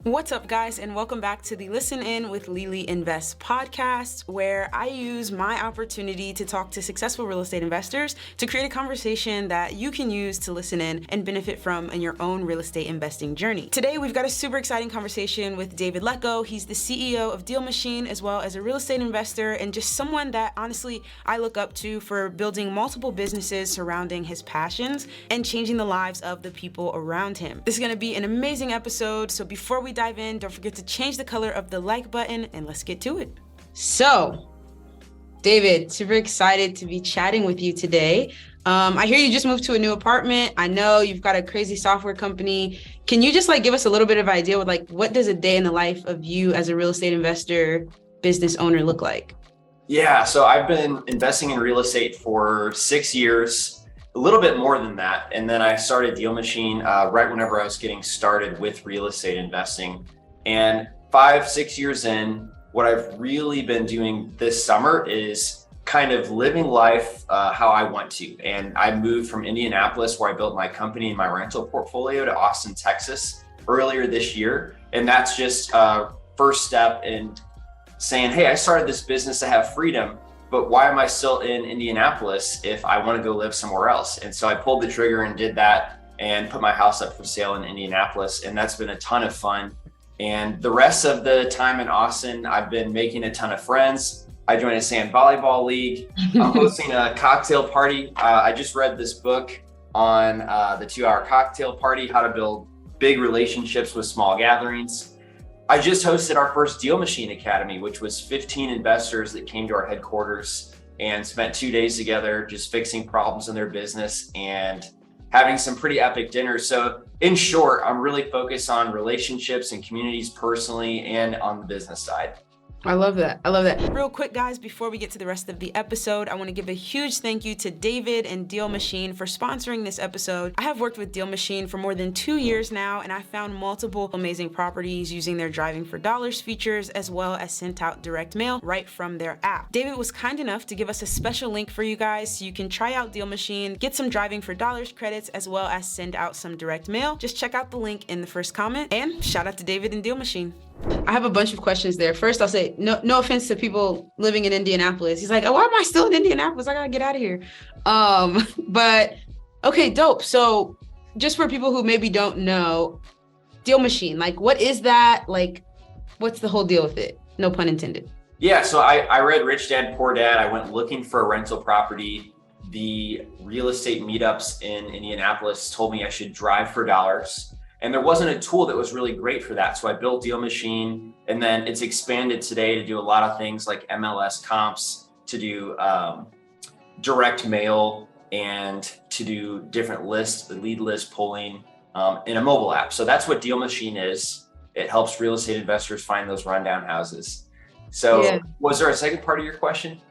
What's up, guys, and welcome back to the Listen In with Lily Invest podcast, where I use my opportunity to talk to successful real estate investors to create a conversation that you can use to listen in and benefit from in your own real estate investing journey. Today, we've got a super exciting conversation with David Lecko. He's the CEO of DealMachine, as well as a real estate investor and just someone that honestly I look up to for building multiple businesses surrounding his passions and changing the lives of the people around him. This is going to be an amazing episode, so before we dive in, don't forget to change the color of the like button and let's get to it. So, David, super excited to be chatting with you today. I hear you just moved to a new apartment. I know you've got a crazy software company. Can you just give us a little bit of idea with what does a day in the life of you as a real estate investor, business owner look like? Yeah, so I've been investing in real estate for 6 years. A little bit more than that. And then I started DealMachine right whenever I was getting started with real estate investing. And 5-6 years in, what I've really been doing this summer is kind of living life how I want to. And I moved from Indianapolis, where I built my company and my rental portfolio, to Austin, Texas earlier this year. And that's just a first step in saying, hey, I started this business to have freedom. But why am I still in Indianapolis if I want to go live somewhere else? And so I pulled the trigger and did that and put my house up for sale in Indianapolis. And that's been a ton of fun. And the rest of the time in Austin, I've been making a ton of friends. I joined a sand volleyball league. I'm hosting a cocktail party. I just read this book on the 2-hour cocktail party, how to build big relationships with small gatherings. I just hosted our first DealMachine Academy, which was 15 investors that came to our headquarters and spent 2 days together just fixing problems in their business and having some pretty epic dinners. So in short, I'm really focused on relationships and communities personally and on the business side. I love that. I love that. Real quick, guys, before we get to the rest of the episode, I want to give a huge thank you to David and DealMachine for sponsoring this episode. I have worked with DealMachine for more than 2 years now, and I found multiple amazing properties using their Driving for Dollars features, as well as sent out direct mail right from their app. David was kind enough to give us a special link for you guys so you can try out DealMachine, get some Driving for Dollars credits, as well as send out some direct mail. Just check out the link in the first comment, and shout out to David and DealMachine. I have a bunch of questions there. First, I'll say no offense to people living in Indianapolis. He's like, oh, why am I still in Indianapolis? I gotta get out of here. But okay, dope. So just for people who maybe don't know, DealMachine, what is that? What's the whole deal with it? No pun intended. Yeah, so I read Rich Dad, Poor Dad. I went looking for a rental property. The real estate meetups in Indianapolis told me I should drive for dollars. And there wasn't a tool that was really great for that. So I built DealMachine, and then it's expanded today to do a lot of things like MLS comps, to do direct mail, and to do different lists, lead list pulling in a mobile app. So that's what DealMachine is. It helps real estate investors find those rundown houses. So yeah. Was there a second part of your question?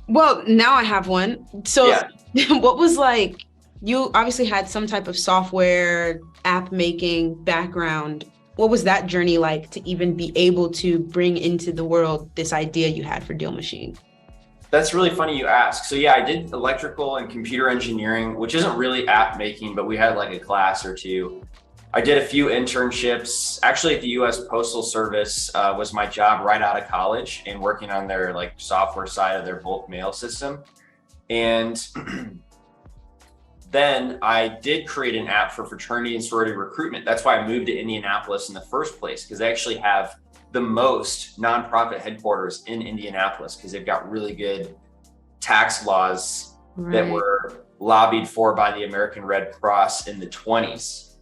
Well, now I have one. So yeah. What was you obviously had some type of software app making background. What was that journey like to even be able to bring into the world this idea you had for DealMachine? That's really funny you ask. So yeah, I did electrical and computer engineering, which isn't really app making, but we had a class or two. I did a few internships. Actually, at the U.S. Postal Service was my job right out of college, and working on their software side of their bulk mail system. And then I did create an app for fraternity and sorority recruitment. That's why I moved to Indianapolis in the first place, because they actually have the most nonprofit headquarters in Indianapolis, because they've got really good tax laws that were lobbied for by the American Red Cross in the 20s.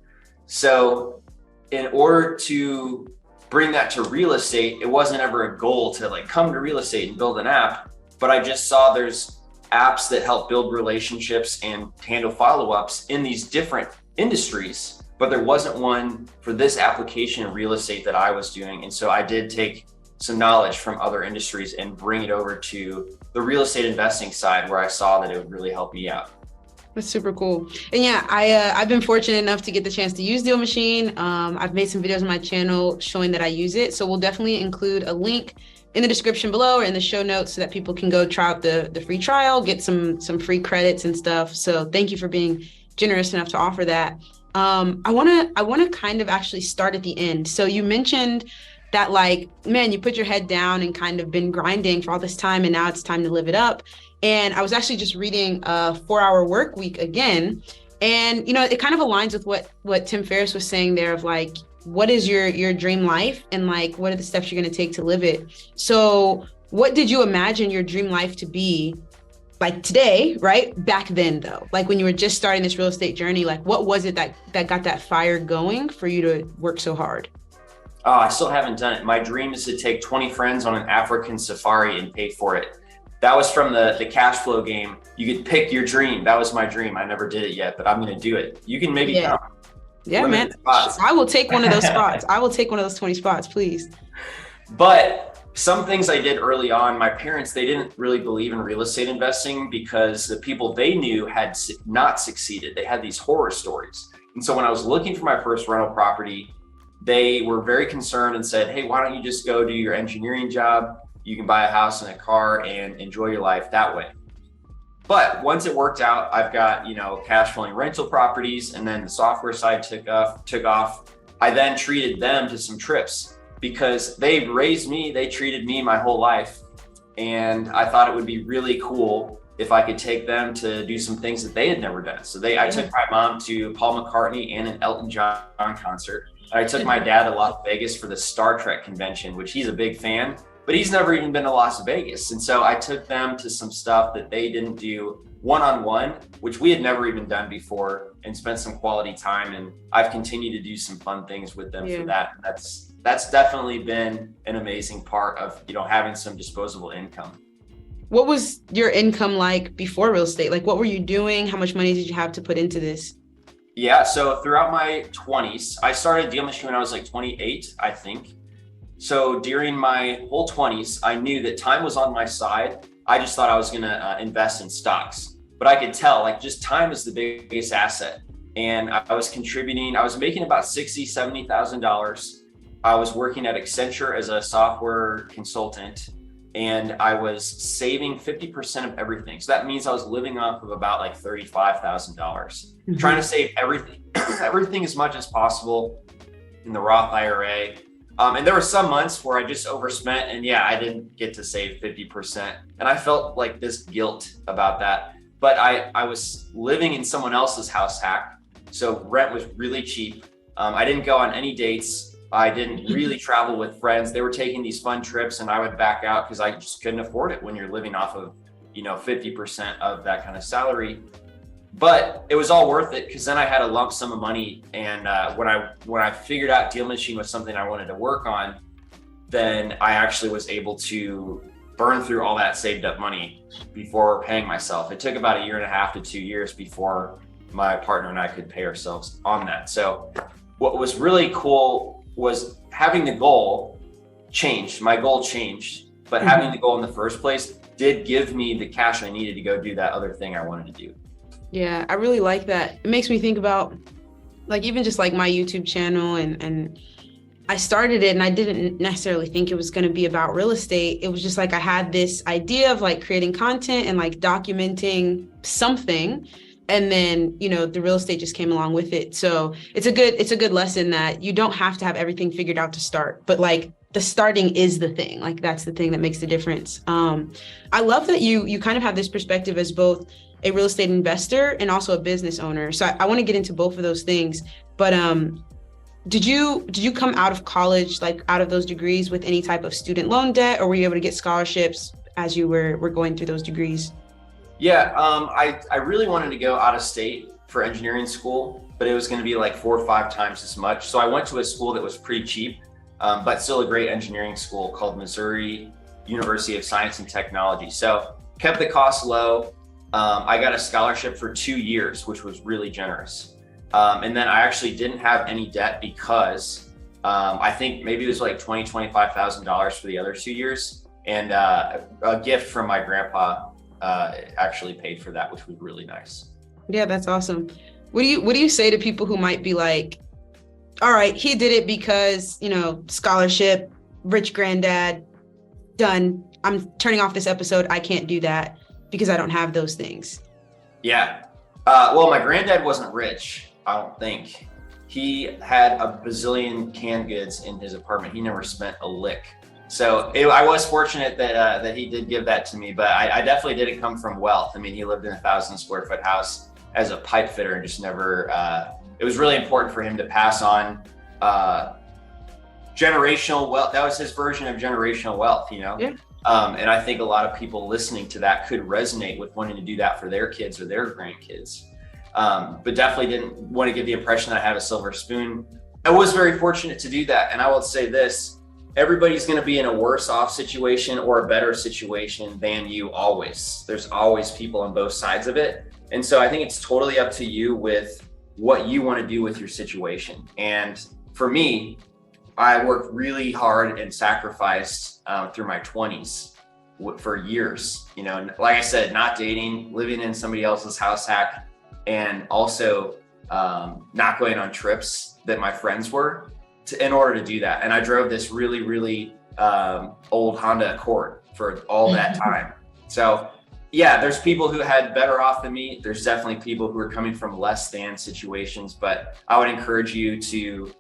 So in order to bring that to real estate, it wasn't ever a goal to come to real estate and build an app, but I just saw there's apps that help build relationships and handle follow-ups in these different industries, but there wasn't one for this application in real estate that I was doing. And so I did take some knowledge from other industries and bring it over to the real estate investing side, where I saw that it would really help me out. That's super cool. And yeah, I've been fortunate enough to get the chance to use DealMachine. I've made some videos on my channel showing that I use it. So we'll definitely include a link in the description below or in the show notes so that people can go try out the free trial, get some free credits and stuff. So thank you for being generous enough to offer that. I wanna kind of actually start at the end. So you mentioned that like, man, you put your head down and kind of been grinding for all this time, and now it's time to live it up. And I was actually just reading 4 Hour Work Week again, and it kind of aligns with what Tim Ferriss was saying there of like, what is your dream life, and like, what are the steps you're going to take to live it. So what did you imagine your dream life to be like today, right? Back then though, like when you were just starting this real estate journey, like what was it that got that fire going for you to work so hard? Oh, I still haven't done it. My dream is to take 20 friends on an African safari and pay for it. That was from the cash flow game. You could pick your dream. That was my dream. I never did it yet, but I'm going to do it. You can maybe Yeah. come. Yeah, man. Limited spots. I will take one of those spots. I will take one of those 20 spots, please. But some things I did early on, my parents, they didn't really believe in real estate investing because the people they knew had not succeeded. They had these horror stories. And so when I was looking for my first rental property, they were very concerned and said, hey, why don't you just go do your engineering job? You can buy a house and a car and enjoy your life that way. But once it worked out, I've got, cash flowing rental properties, and then the software side took off. I then treated them to some trips because they raised me, they treated me my whole life. And I thought it would be really cool if I could take them to do some things that they had never done. So I took my mom to Paul McCartney and an Elton John concert. I took my dad to Las Vegas for the Star Trek convention, which he's a big fan, but he's never even been to Las Vegas. And so I took them to some stuff that they didn't do one-on-one, which we had never even done before, and spent some quality time. And I've continued to do some fun things with them for that. That's definitely been an amazing part of, having some disposable income. What was your income like before real estate? Like, what were you doing? How much money did you have to put into this? Yeah, so throughout my 20s, I started DealMachine when I was like 28, I think. So during my whole 20s, I knew that time was on my side. I just thought I was going to invest in stocks, but I could tell like just time is the biggest asset. And I was contributing, I was making about $60,000, $70,000. I was working at Accenture as a software consultant, and I was saving 50% of everything. So that means I was living off of about like $35,000, trying to save everything, everything as much as possible in the Roth IRA. And there were some months where I just overspent, and I didn't get to save 50%. And I felt like this guilt about that. But I was living in someone else's house hack. So rent was really cheap. I didn't go on any dates. I didn't really travel with friends. They were taking these fun trips and I would back out because I just couldn't afford it when you're living off of, 50% of that kind of salary. But it was all worth it because then I had a lump sum of money. And when I figured out DealMachine was something I wanted to work on, then I actually was able to burn through all that saved up money before paying myself. It took about 1.5 to 2 years before my partner and I could pay ourselves on that. So what was really cool was having the goal changed. My goal changed, but having the goal in the first place did give me the cash I needed to go do that other thing I wanted to do. Yeah, I really like that. It makes me think about like even just like my YouTube channel, and I started it and I didn't necessarily think it was going to be about real estate. It was just like I had this idea of like creating content and like documenting something. And then, the real estate just came along with it. So it's a good lesson that you don't have to have everything figured out to start, but like the starting is the thing. Like that's the thing that makes the difference. I love that you kind of have this perspective as both a real estate investor and also a business owner. So I want to get into both of those things. But did you come out of college, like out of those degrees with any type of student loan debt, or were you able to get scholarships as you were going through those degrees? Yeah, I really wanted to go out of state for engineering school, but it was going to be like 4 or 5 times as much. So I went to a school that was pretty cheap, but still a great engineering school called Missouri University of Science and Technology. So kept the cost low. I got a scholarship for 2 years, which was really generous. And then I actually didn't have any debt because I think maybe it was like $25,000 for the other 2 years. And a gift from my grandpa actually paid for that, which was really nice. Yeah, that's awesome. What do you say to people who might be like, all right, he did it because, scholarship, rich granddad, done. I'm turning off this episode. I can't do that because I don't have those things. Yeah. Well, my granddad wasn't rich. I don't think. He had a bazillion canned goods in his apartment. He never spent a lick. So I was fortunate that he did give that to me, but I definitely didn't come from wealth. I mean, he lived in a 1,000 square foot house as a pipe fitter and just never, it was really important for him to pass on generational wealth. That was his version of generational wealth, you know? Yeah. And I think a lot of people listening to that could resonate with wanting to do that for their kids or their grandkids. But definitely didn't want to give the impression that I have a silver spoon. I was very fortunate to do that. And I will say this, everybody's going to be in a worse off situation or a better situation than you always. There's always people on both sides of it. And so I think it's totally up to you with what you want to do with your situation. And for me, I worked really hard and sacrificed through my 20s for years. You know, like I said, not dating, living in somebody else's house hack, and also not going on trips that my friends were in order to do that. And I drove this really, really old Honda Accord for all that time. So yeah, there's people who had better off than me. There's definitely people who are coming from less than situations, but I would encourage you to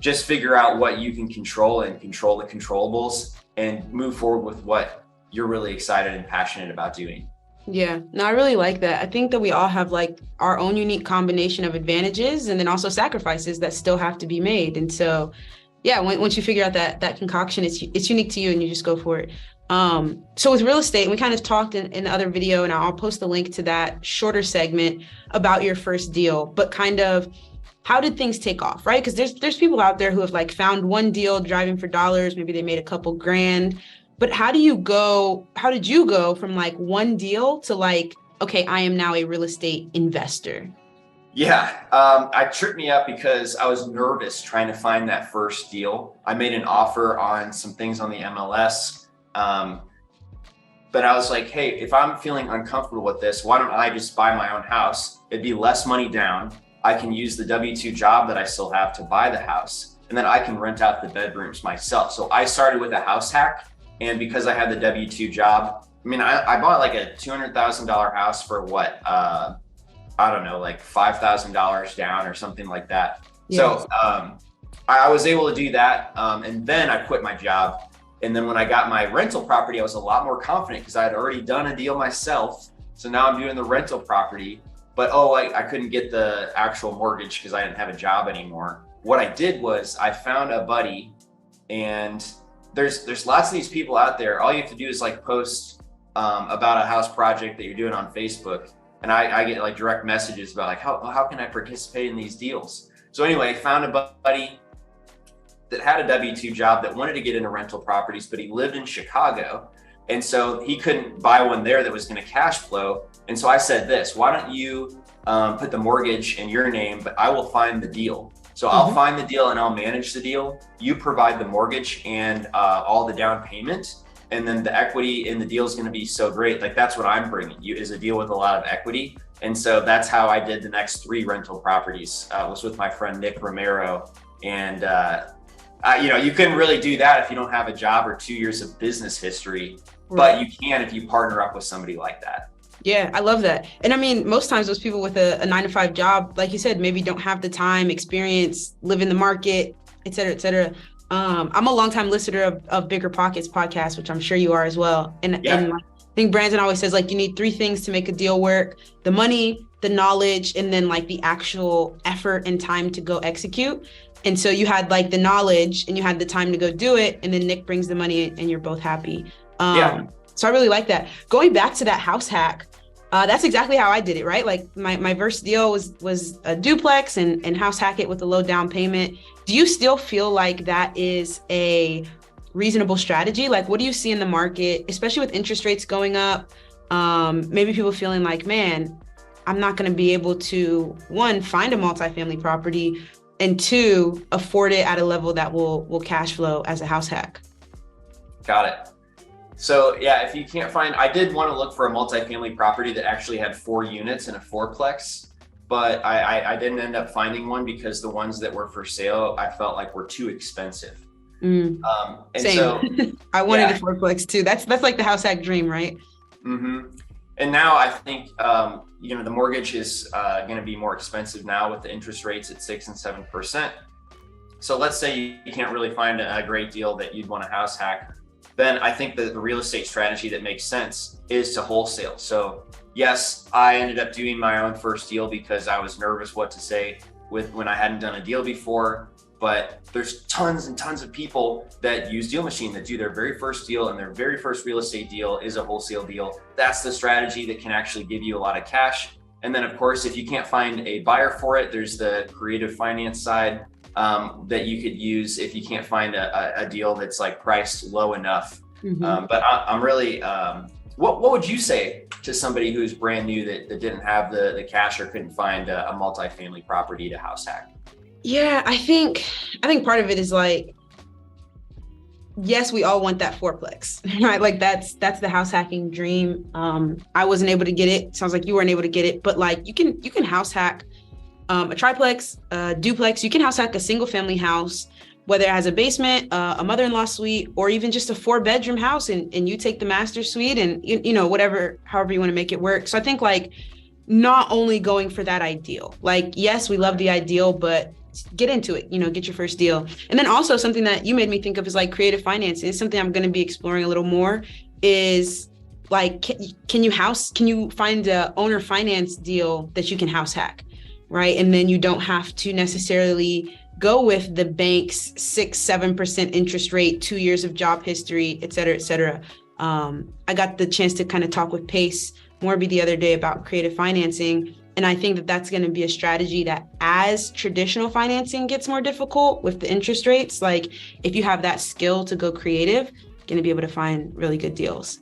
just figure out what you can control and control the controllables and move forward with what you're really excited and passionate about doing. Yeah, no, I really like that. I think that we all have like our own unique combination of advantages and then also sacrifices that still have to be made. And so, yeah, once you figure out that concoction, it's unique to you and you just go for it. So with real estate, we kind of talked in the other video, and I'll post the link to that shorter segment about your first deal, but kind of how did things take off, right? Because there's people out there who have like found one deal driving for dollars, maybe they made a couple grand. But how did you go from like one deal to like, okay, I am now a real estate investor? Yeah, I tripped me up because I was nervous trying to find that first deal. I made an offer on some things on the MLS, but I was like, hey, if I'm feeling uncomfortable with this, why don't I just buy my own house? It'd be less money down. I can use the W-2 job that I still have to buy the house, and then I can rent out the bedrooms myself. So I started with a house hack. And because I had the W-2 job, I mean, I bought like a $200,000 house for what? I don't know, like $5,000 down or something like that. Yes. So I was able to do that. And then I quit my job. And then when I got my rental property, I was a lot more confident because I had already done a deal myself. So now I'm doing the rental property, but I couldn't get the actual mortgage because I didn't have a job anymore. What I did was I found a buddy, and there's lots of these people out there. All you have to do is like post about a house project that you're doing on Facebook. And I get like direct messages about like, how can I participate in these deals? So anyway, I found a buddy that had a W-2 job that wanted to get into rental properties, but he lived in Chicago. And so he couldn't buy one there that was going to cash flow. And so I said this, why don't you put the mortgage in your name, but I will find the deal. So I'll find the deal and I'll manage the deal. You provide the mortgage and all the down payment. And then the equity in the deal is going to be so great. Like that's what I'm bringing you, is a deal with a lot of equity. And so that's how I did the next 3 rental properties. Was with my friend Nick Romero. And you couldn't really do that if you don't have a job or 2 years of business history, but you can if you partner up with somebody like that. Yeah, I love that. And I mean, most times those people with a 9-to-5 job, like you said, maybe don't have the time, experience, live in the market, et cetera, et cetera. I'm a longtime listener of Bigger Pockets podcast, which I'm sure you are as well. And I think Brandon always says like, you need 3 things to make a deal work: the money, the knowledge, and then like the actual effort and time to go execute. And so you had like the knowledge and you had the time to go do it. And then Nick brings the money and you're both happy. So I really like that. Going back to that house hack, that's exactly how I did it, right? Like my first deal was a duplex and house hack it with a low down payment. Do you still feel like that is a reasonable strategy? Like, what do you see in the market, especially with interest rates going up? Maybe people feeling like, man, I'm not going to be able to, 1, find a multifamily property, and 2, afford it at a level that will cash flow as a house hack. Got it. So yeah, if you can't find, I did want to look for a multifamily property that actually had 4 units and a 4-plex, but I didn't end up finding one because the ones that were for sale, I felt like were too expensive. And Same. So I wanted a 4-plex too. That's like the house hack dream, right? And now I think, the mortgage is going to be more expensive now with the interest rates at 6 and 7%. So let's say you can't really find a great deal that you'd want to house hack. Then I think that the real estate strategy that makes sense is to wholesale. So yes, I ended up doing my own first deal because I was nervous what to say when I hadn't done a deal before. But there's tons and tons of people that use DealMachine that do their very first deal, and their very first real estate deal is a wholesale deal. That's the strategy that can actually give you a lot of cash. And then of course, if you can't find a buyer for it, there's the creative finance side that you could use if you can't find a deal that's like priced low enough. But I'm really, what would you say to somebody who's brand new that didn't have the cash or couldn't find a multifamily property to house hack? Yeah, I think part of it is like, yes, we all want that fourplex, right? Like that's the house hacking dream. I wasn't able to get it. Sounds like you weren't able to get it, but like you can house hack a triplex, a duplex. You can house hack a single family house, whether it has a basement, a mother-in-law suite, or even just a 4-bedroom house, and you take the master suite and however you want to make it work. So I think like not only going for that ideal, like, yes, we love the ideal, but get into it, get your first deal. And then also something that you made me think of is like creative financing. It's something I'm going to be exploring a little more is like, can you find a owner finance deal that you can house hack, right? And then you don't have to necessarily go with the bank's 6-7% interest rate, 2 years of job history, et cetera, et cetera. I got the chance to kind of talk with Pace Morby the other day about creative financing. And I think that that's going to be a strategy that as traditional financing gets more difficult with the interest rates, like if you have that skill to go creative, you're going to be able to find really good deals.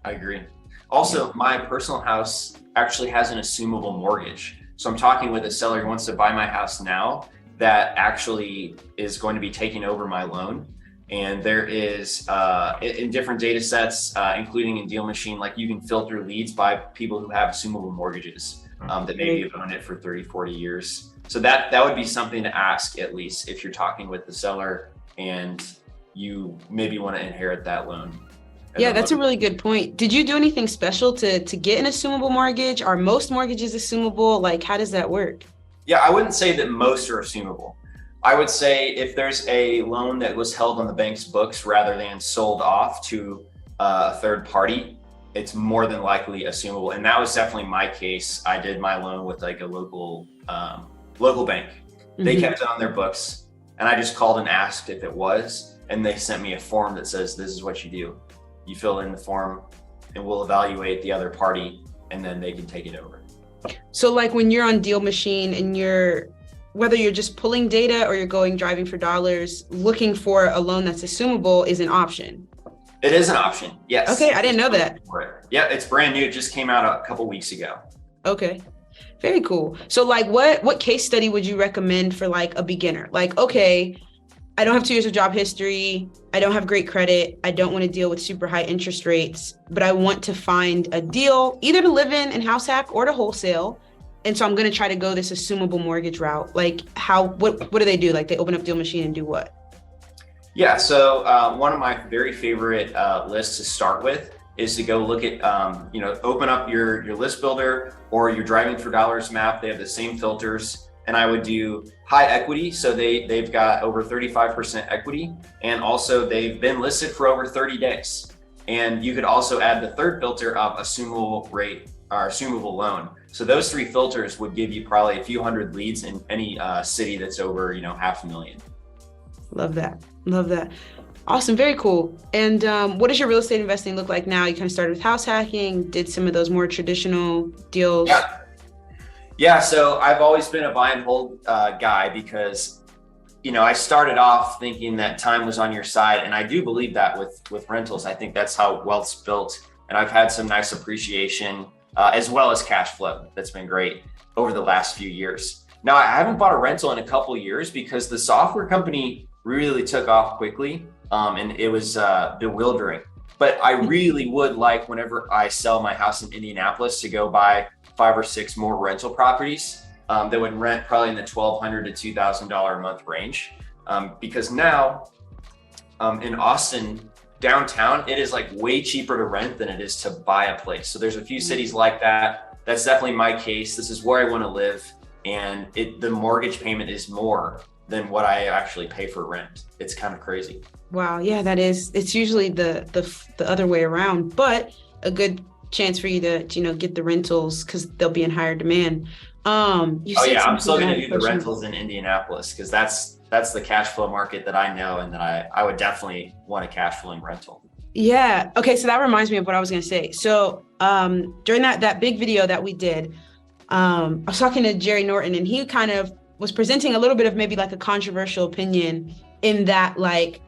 I agree. Also, my personal house actually has an assumable mortgage. So I'm talking with a seller who wants to buy my house now that actually is going to be taking over my loan. And there is, in different data sets, including in DealMachine, like you can filter leads by people who have assumable mortgages that maybe have owned it for 30, 40 years. So that would be something to ask, at least if you're talking with the seller and you maybe want to inherit that loan. Yeah, that's a really good point. Did you do anything special to get an assumable mortgage? Are most mortgages assumable? Like, how does that work? Yeah, I wouldn't say that most are assumable. I would say if there's a loan that was held on the bank's books rather than sold off to a third party, it's more than likely assumable. And that was definitely my case. I did my loan with like a local bank. They kept it on their books, and I just called and asked if it was, and they sent me a form that says, this is what you do. You fill in the form and we'll evaluate the other party, and then they can take it over. So like when you're on DealMachine and whether you're just pulling data or you're driving for dollars, looking for a loan that's assumable is an option. It is an option, yes. Okay, I didn't know that. Yeah, it's brand new. It just came out a couple weeks ago. Okay, very cool. So like what case study would you recommend for like a beginner? Like, okay, I don't have 2 years of job history. I don't have great credit. I don't want to deal with super high interest rates, but I want to find a deal either to live in and house hack or to wholesale. And so I'm going to try to go this assumable mortgage route. Like what do they do? Like they open up DealMachine and do what? Yeah, so one of my very favorite lists to start with is to go look at, open up your list builder or your driving for dollars map. They have the same filters. And I would do high equity. So they've got over 35% equity. And also they've been listed for over 30 days. And you could also add the third filter of assumable rate or assumable loan. So those 3 filters would give you probably a few hundred leads in any city that's over, 500,000. Love that. Awesome. Very cool. And what does your real estate investing look like now? You kind of started with house hacking, did some of those more traditional deals. Yeah. So I've always been a buy and hold guy because, I started off thinking that time was on your side. And I do believe that with rentals. I think that's how wealth's built. And I've had some nice appreciation as well as cash flow. That's been great over the last few years. Now, I haven't bought a rental in a couple of years because the software company really took off quickly and it was bewildering. But I really would like, whenever I sell my house in Indianapolis, to go buy 5 or 6 more rental properties that would rent probably in the $1,200 to $2,000 a month range. Because now in Austin, downtown, it is like way cheaper to rent than it is to buy a place. So there's a few cities like that. That's definitely my case. This is where I want to live. And the mortgage payment is more than what I actually pay for rent. It's kind of crazy. Wow. Yeah, that is. It's usually the other way around, but a good chance for you to get the rentals because they'll be in higher demand. I'm still going to do the rentals in Indianapolis because that's the cash flow market that I know and that I would definitely want a cash flowing rental. Yeah. Okay. So that reminds me of what I was going to say. So during that big video that we did, I was talking to Jerry Norton, and he kind of was presenting a little bit of maybe like a controversial opinion in that like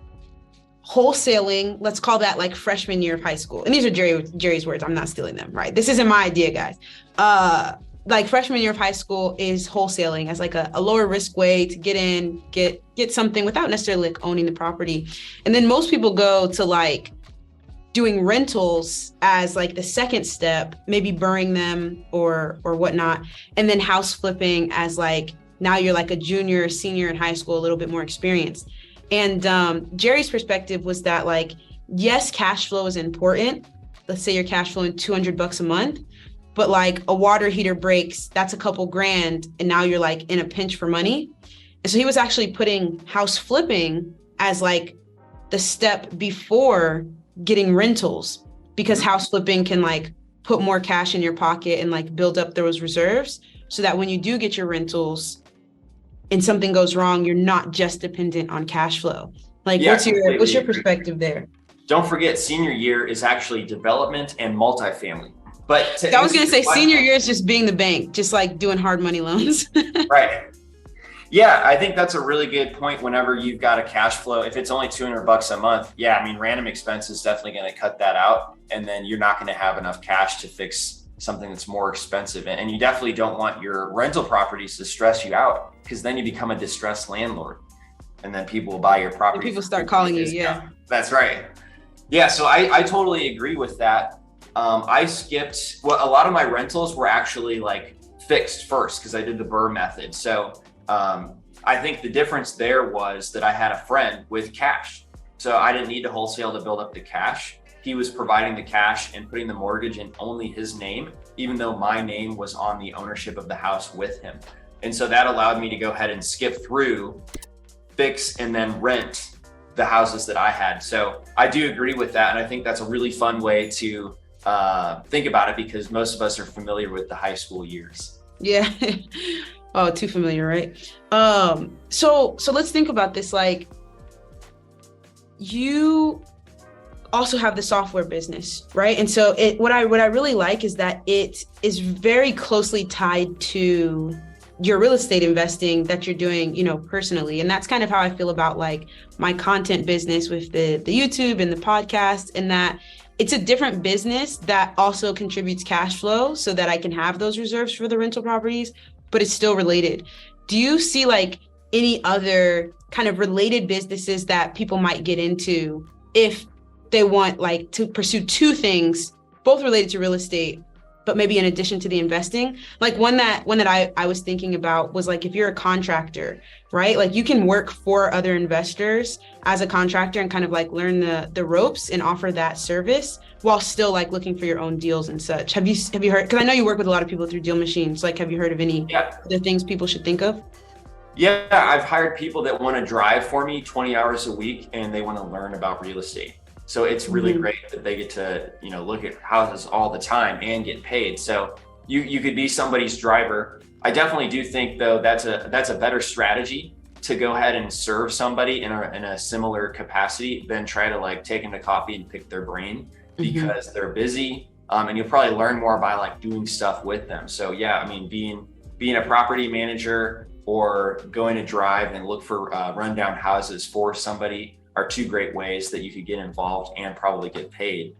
wholesaling, let's call that like freshman year of high school. And these are Jerry's words. I'm not stealing them, right? This isn't my idea, guys. Like freshman year of high school is wholesaling as like a lower risk way to get in, get something without necessarily like owning the property. And then most people go to like doing rentals as like the second step, maybe burring them or whatnot. And then house flipping as like, now you're like a junior or senior in high school, a little bit more experienced. And Jerry's perspective was that like, yes, cash flow is important. Let's say you're cash flowing $200 a month, but like a water heater breaks, that's a couple grand. And now you're like in a pinch for money. And so he was actually putting house flipping as like the step before getting rentals, because house flipping can like put more cash in your pocket and like build up those reserves so that when you do get your rentals and something goes wrong, you're not just dependent on cash flow. Like, yeah, what's your perspective there? Don't forget, senior year is actually development and multifamily. But I was going to say senior year is just being the bank, just like doing hard money loans. Right. Yeah, I think that's a really good point. Whenever you've got a cash flow, if it's only $200 a month, yeah, I mean, random expense is definitely going to cut that out. And then you're not going to have enough cash to fix something that's more expensive. And you definitely don't want your rental properties to stress you out, because then you become a distressed landlord. And then people will buy your property. People start calling you, yeah. That's right. Yeah, so I totally agree with that. I skipped, a lot of my rentals were actually like fixed first because I did the BRRRR method. So I think the difference there was that I had a friend with cash. So I didn't need to wholesale to build up the cash. He was providing the cash and putting the mortgage in only his name, even though my name was on the ownership of the house with him. And so that allowed me to go ahead and skip through, fix, and then rent the houses that I had. So I do agree with that. And I think that's a really fun way to think about it, because most of us are familiar with the high school years. Yeah. Oh, too familiar, right? So let's think about this. Like, you also have the software business, right? And so what I really like is that it is very closely tied to your real estate investing that you're doing, personally. And that's kind of how I feel about like my content business with the YouTube and the podcast, and that it's a different business that also contributes cash flow so that I can have those reserves for the rental properties, but it's still related. Do you see like any other kind of related businesses that people might get into if they want like to pursue two things, both related to real estate, but maybe in addition to the investing? Like one that I was thinking about was like, if you're a contractor, right? Like you can work for other investors as a contractor and kind of like learn the ropes and offer that service while still like looking for your own deals and such. Have you heard, because I know you work with a lot of people through DealMachine. So like, have you heard of any other things people should think of? Yeah, I've hired people that want to drive for me 20 hours a week and they want to learn about real estate. So it's really great that they get to, look at houses all the time and get paid. So you could be somebody's driver. I definitely do think though, that's a better strategy to go ahead and serve somebody in a similar capacity than try to like take them to coffee and pick their brain, because they're busy. And you'll probably learn more by like doing stuff with them. So yeah, I mean, being a property manager or going to drive and look for rundown houses for somebody are two great ways that you could get involved and probably get paid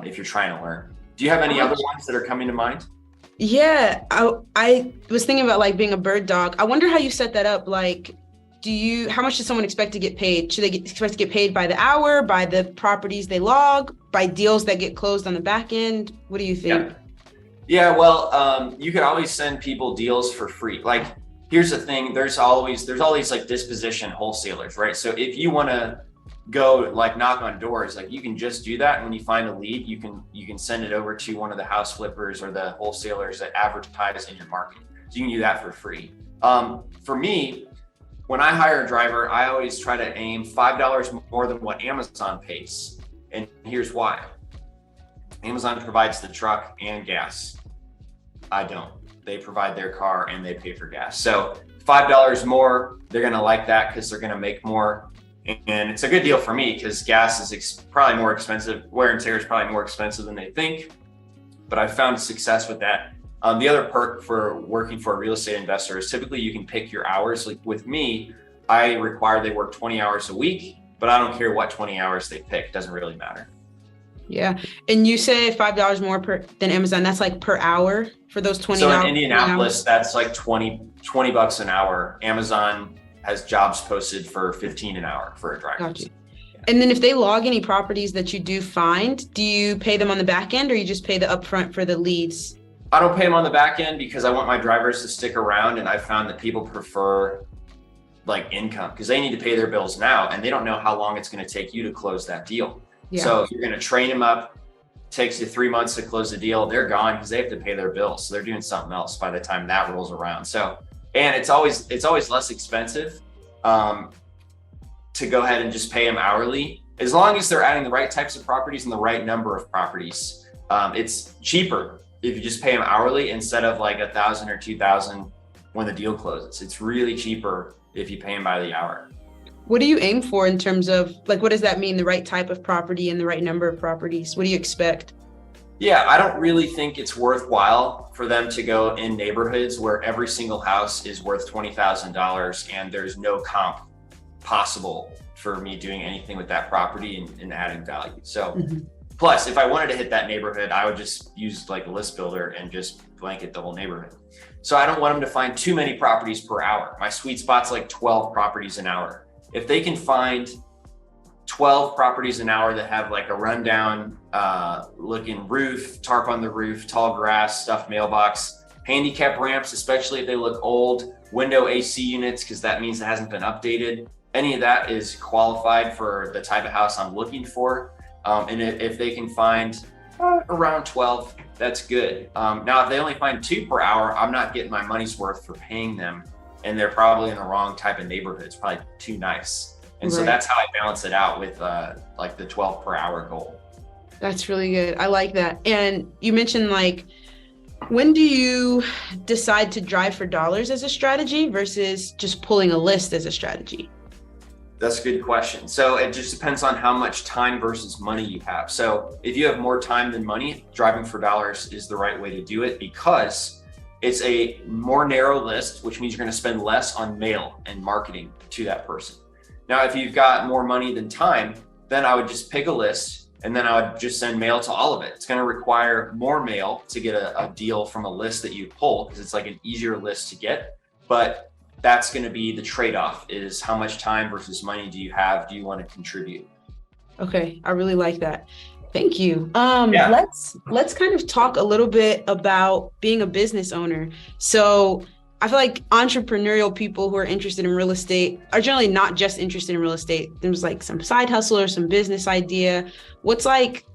if you're trying to learn. Do you have any other ones that are coming to mind? Yeah, I was thinking about like being a bird dog. I wonder how you set that up. Like, how much does someone expect to get paid? Should they expect to get paid by the hour, by the properties they log, by deals that get closed on the back end? What do you think? Yeah, well, you could always send people deals for free. Like, here's the thing, there's all these like disposition wholesalers, right? So if you want to go like knock on doors. Like you can just do that. And when you find a lead, you can send it over to one of the house flippers or the wholesalers that advertise in your market. So you can do that for free. For me, when I hire a driver, I always try to aim $5 more than what Amazon pays. And here's why. Amazon provides the truck and gas. I don't. They provide their car and they pay for gas. So $5 more, they're going to like that because they're going to make more. And it's a good deal for me because gas is probably more expensive. Wear and tear is probably more expensive than they think, but I've found success with that. The other perk for working for a real estate investor is typically you can pick your hours. Like with me, I require they work 20 hours a week, but I don't care what 20 hours they pick. It doesn't really matter. Yeah. And you say $5 more than Amazon. That's like per hour for those 20 hours. So in Indianapolis, that's like 20 bucks an hour. Amazon has jobs posted for 15 an hour for a driver. Gotcha. Yeah. And then if they log any properties that you do find, do you pay them on the back end or you just pay the upfront for the leads? I don't pay them on the back end because I want my drivers to stick around. And I found that people prefer like income because they need to pay their bills now and they don't know how long it's going to take you to close that deal. Yeah. So if you're going to train them up, takes you 3 months to close the deal, they're gone because they have to pay their bills. So they're doing something else by the time that rolls around. So, and it's always less expensive to go ahead and just pay them hourly. As long as they're adding the right types of properties and the right number of properties, it's cheaper if you just pay them hourly instead of like $1,000 or $2,000 when the deal closes. It's really cheaper if you pay them by the hour. What do you aim for in terms of like, what does that mean? The right type of property and the right number of properties? What do you expect? Yeah, I don't really think it's worthwhile for them to go in neighborhoods where every single house is worth $20,000 and there's no comp possible for me doing anything with that property and adding value. So plus, if I wanted to hit that neighborhood, I would just use like a list builder and just blanket the whole neighborhood. So I don't want them to find too many properties per hour. My sweet spot's like 12 properties an hour. If they can find 12 properties an hour that have like a rundown looking roof, tarp on the roof, tall grass, stuffed mailbox, handicap ramps, especially if they look old, window AC units, because that means it hasn't been updated. Any of that is qualified for the type of house I'm looking for. And if they can find around 12, that's good. Now, if they only find 2 per hour, I'm not getting my money's worth for paying them. And they're probably in the wrong type of neighborhood. It's probably too nice. And so that's how I balance it out with like the 12 per hour goal. That's really good. I like that. And you mentioned like, when do you decide to drive for dollars as a strategy versus just pulling a list as a strategy? That's a good question. So it just depends on how much time versus money you have. So if you have more time than money, driving for dollars is the right way to do it because it's a more narrow list, which means you're going to spend less on mail and marketing to that person. Now, if you've got more money than time, then I would just pick a list and then I would just send mail to all of it. It's going to require more mail to get a deal from a list that you pull because it's like an easier list to get. But that's going to be the trade-off is how much time versus money do you have? Do you want to contribute? Okay. I really like that. Thank you. Let's kind of talk a little bit about being a business owner. So I feel like entrepreneurial people who are interested in real estate are generally not just interested in real estate. There's like some side hustle or some business idea. What's like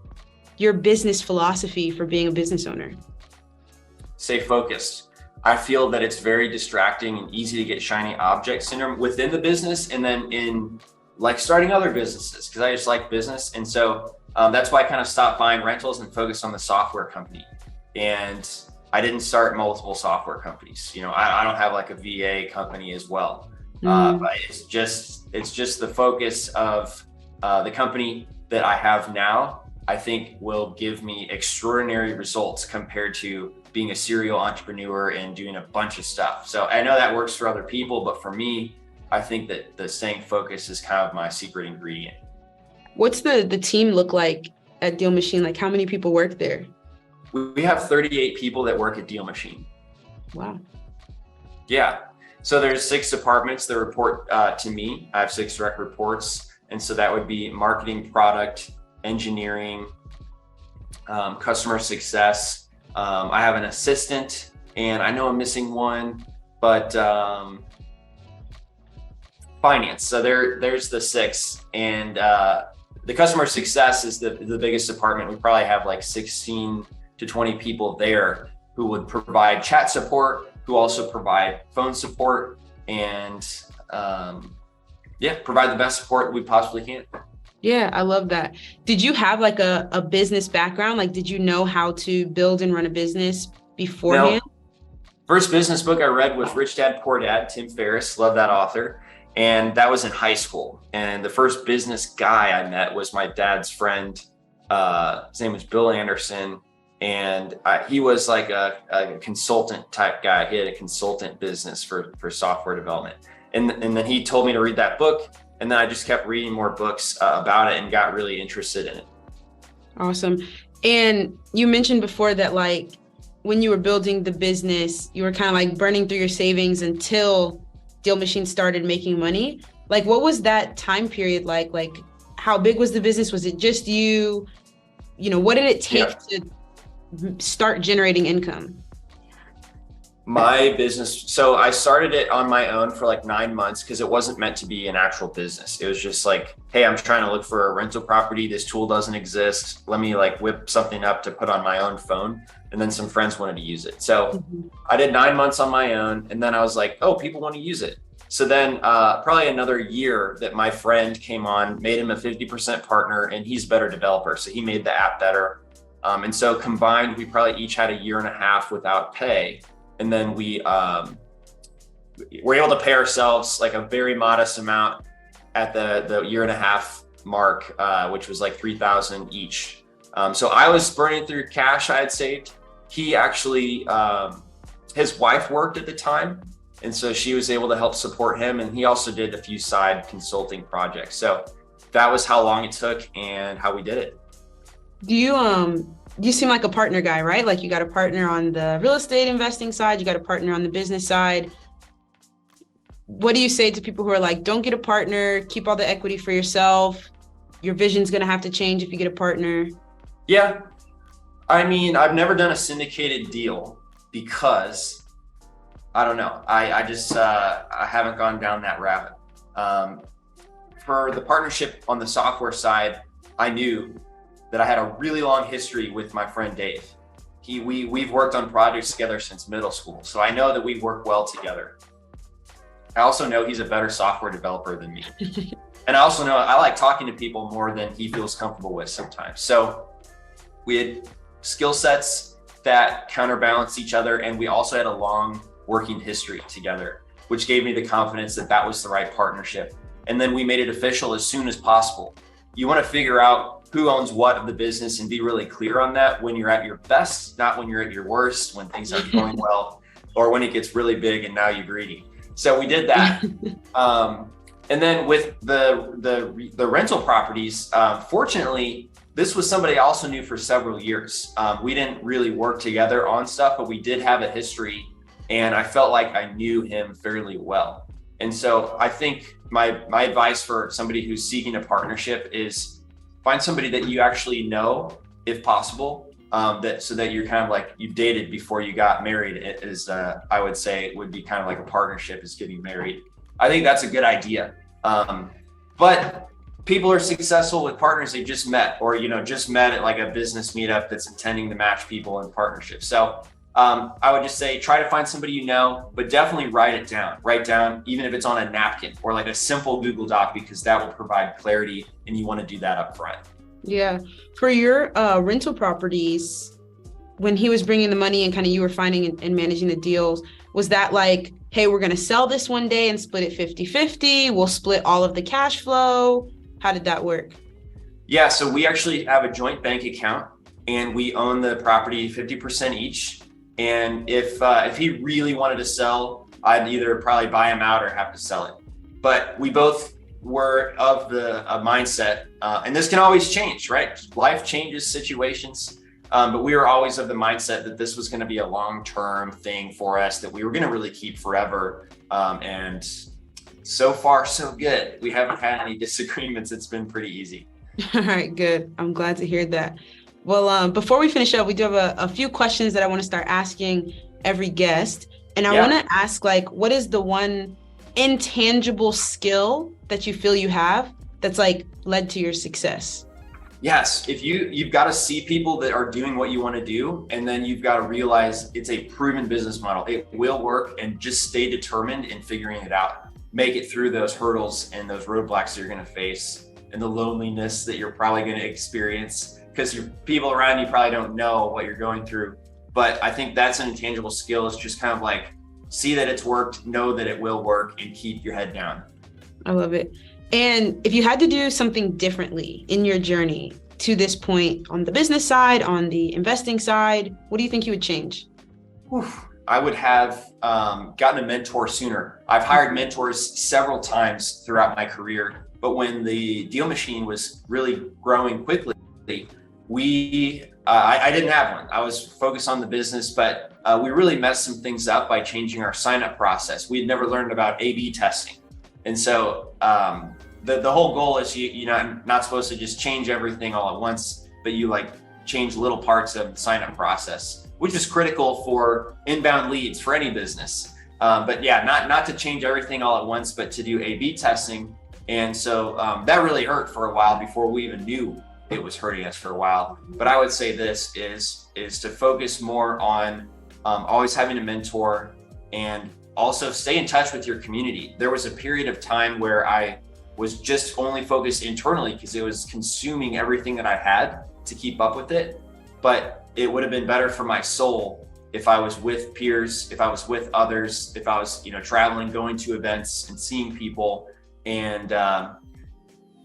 your business philosophy for being a business owner? Stay focused. I feel that it's very distracting and easy to get shiny object syndrome within the business and then in like starting other businesses because I just like business. And so that's why I kind of stopped buying rentals and focused on the software company. And I didn't start multiple software companies. You know, I don't have like a VA company as well. But it's just the focus of the company that I have now, I think will give me extraordinary results compared to being a serial entrepreneur and doing a bunch of stuff. So I know that works for other people, but for me, I think that the staying focused is kind of my secret ingredient. What's the team look like at DealMachine? Like how many people work there? We have 38 people that work at DealMachine. Wow. Yeah. So there's 6 departments that report to me. I have 6 direct reports. And so that would be marketing, product, engineering, customer success. I have an assistant and I know I'm missing one, but Finance. So there's the six, and the customer success is the biggest department. We probably have like 16 to 20 people there who would provide chat support, who also provide phone support, and provide the best support we possibly can. Yeah, I love that. Did you have like a business background? Like, did you know how to build and run a business beforehand? No. First business book I read was Rich Dad, Poor Dad, Tim Ferriss. Love that author. And that was in high school. And the first business guy I met was my dad's friend. His name was Bill Anderson. And he was like a consultant type guy. He had a consultant business for software development. And then he told me to read that book. And then I just kept reading more books about it and got really interested in it. Awesome. And you mentioned before that, like, when you were building the business, you were kind of like burning through your savings until DealMachine started making money. Like, what was that time period like? Like, how big was the business? Was it just you? You know, what did it take to start generating income? My business, so I started it on my own for like 9 months because it wasn't meant to be an actual business. It was just like, hey, I'm trying to look for a rental property. This tool doesn't exist. Let me like whip something up to put on my own phone. And then some friends wanted to use it. So I did 9 months on my own. And then I was like, oh, people want to use it. So then probably another year that my friend came on, made him a 50% partner, and he's a better developer. So he made the app better. And so combined, we probably each had a year and a half without pay. And then we were able to pay ourselves like a very modest amount at the year and a half mark, which was like $3,000 each. So I was burning through cash I had saved. He actually, his wife worked at the time. And so she was able to help support him. And he also did a few side consulting projects. So that was how long it took and how we did it. You seem like a partner guy, right? Like, you got a partner on the real estate investing side, you got a partner on the business side. What do you say to people who are like, don't get a partner, keep all the equity for yourself? Your vision's going to have to change if you get a partner. Yeah. I mean, I've never done a syndicated deal because I don't know. I just, I haven't gone down that rabbit. For the partnership on the software side, I knew that I had a really long history with my friend Dave. We've worked on projects together since middle school. So I know that we work well together. I also know he's a better software developer than me. And I also know I like talking to people more than he feels comfortable with sometimes. So we had skill sets that counterbalance each other. And we also had a long working history together, which gave me the confidence that that was the right partnership. And then we made it official as soon as possible. You want to figure out who owns what of the business and be really clear on that when you're at your best, not when you're at your worst, when things aren't going well, or when it gets really big and now you're greedy. So we did that. And then with the rental properties, fortunately, this was somebody I also knew for several years. We didn't really work together on stuff, but we did have a history, and I felt like I knew him fairly well. And so I think my advice for somebody who's seeking a partnership is find somebody that you actually know, if possible, so that you're kind of like, you've dated before you got married. It is, I would say it would be kind of like a partnership is getting married. I think that's a good idea. But people are successful with partners they just met, or, just met at like a business meetup that's intending to match people in partnership. So I would just say, try to find somebody you know, but definitely write it down. Write down, even if it's on a napkin or like a simple Google Doc, because that will provide clarity, and you want to do that up front. Yeah. For your rental properties, when he was bringing the money and kind of you were finding and managing the deals, was that like, hey, we're going to sell this one day and split it 50-50? We'll split all of the cash flow. How did that work? Yeah. So we actually have a joint bank account, and we own the property 50% each. And if he really wanted to sell, I'd either probably buy him out or have to sell it. But we both were of the mindset, and this can always change, right? Life changes situations. But we were always of the mindset that this was going to be a long-term thing for us, that we were going to really keep forever. And so far, so good. We haven't had any disagreements. It's been pretty easy. All right, good. I'm glad to hear that. Well, before we finish up, we do have a few questions that I want to start asking every guest. And I want to ask, like, what is the one intangible skill that you feel you have that's like led to your success? Yes, if you've got to see people that are doing what you want to do, and then you've got to realize it's a proven business model. It will work, and just stay determined in figuring it out. Make it through those hurdles and those roadblocks that you're going to face, and the loneliness that you're probably going to experience because your people around you probably don't know what you're going through. But I think that's an intangible skill, is just kind of like see that it's worked, know that it will work, and keep your head down. I love it. And if you had to do something differently in your journey to this point on the business side, on the investing side, what do you think you would change? I would have gotten a mentor sooner. I've hired mentors several times throughout my career, but when the DealMachine was really growing quickly, I didn't have one. I was focused on the business, but we really messed some things up by changing our sign-up process. We had never learned about A/B testing. And so the whole goal is you're not supposed to just change everything all at once, but you like change little parts of the sign-up process, which is critical for inbound leads for any business. But yeah, not to change everything all at once, but to do A/B testing. And so that really hurt for a while before we even knew it was hurting us for a while. But I would say this is to focus more on always having a mentor, and also stay in touch with your community. There was a period of time where I was just only focused internally because it was consuming everything that I had to keep up with it. But it would have been better for my soul if I was with peers, if I was with others, if I was, traveling, going to events and seeing people. And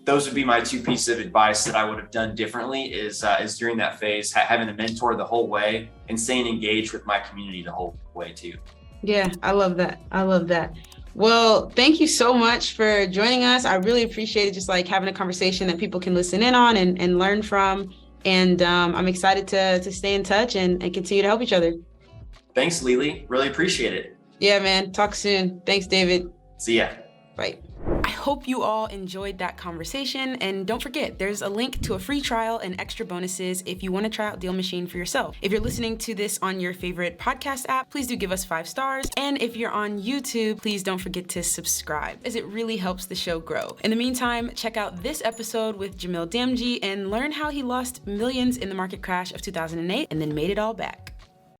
those would be my two pieces of advice that I would have done differently is during that phase, having a mentor the whole way and staying engaged with my community the whole way too. Yeah, I love that. I love that. Well, thank you so much for joining us. I really appreciate it, just like having a conversation that people can listen in on and learn from. And I'm excited to stay in touch and continue to help each other. Thanks, Lily. Really appreciate it. Yeah, man. Talk soon. Thanks, David. See ya. Bye. I hope you all enjoyed that conversation, and don't forget, there's a link to a free trial and extra bonuses if you want to try out DealMachine for yourself. If you're listening to this on your favorite podcast app, please do give us 5 stars. And if you're on YouTube, please don't forget to subscribe, as it really helps the show grow. In the meantime, check out this episode with Jamil Damji and learn how he lost millions in the market crash of 2008 and then made it all back.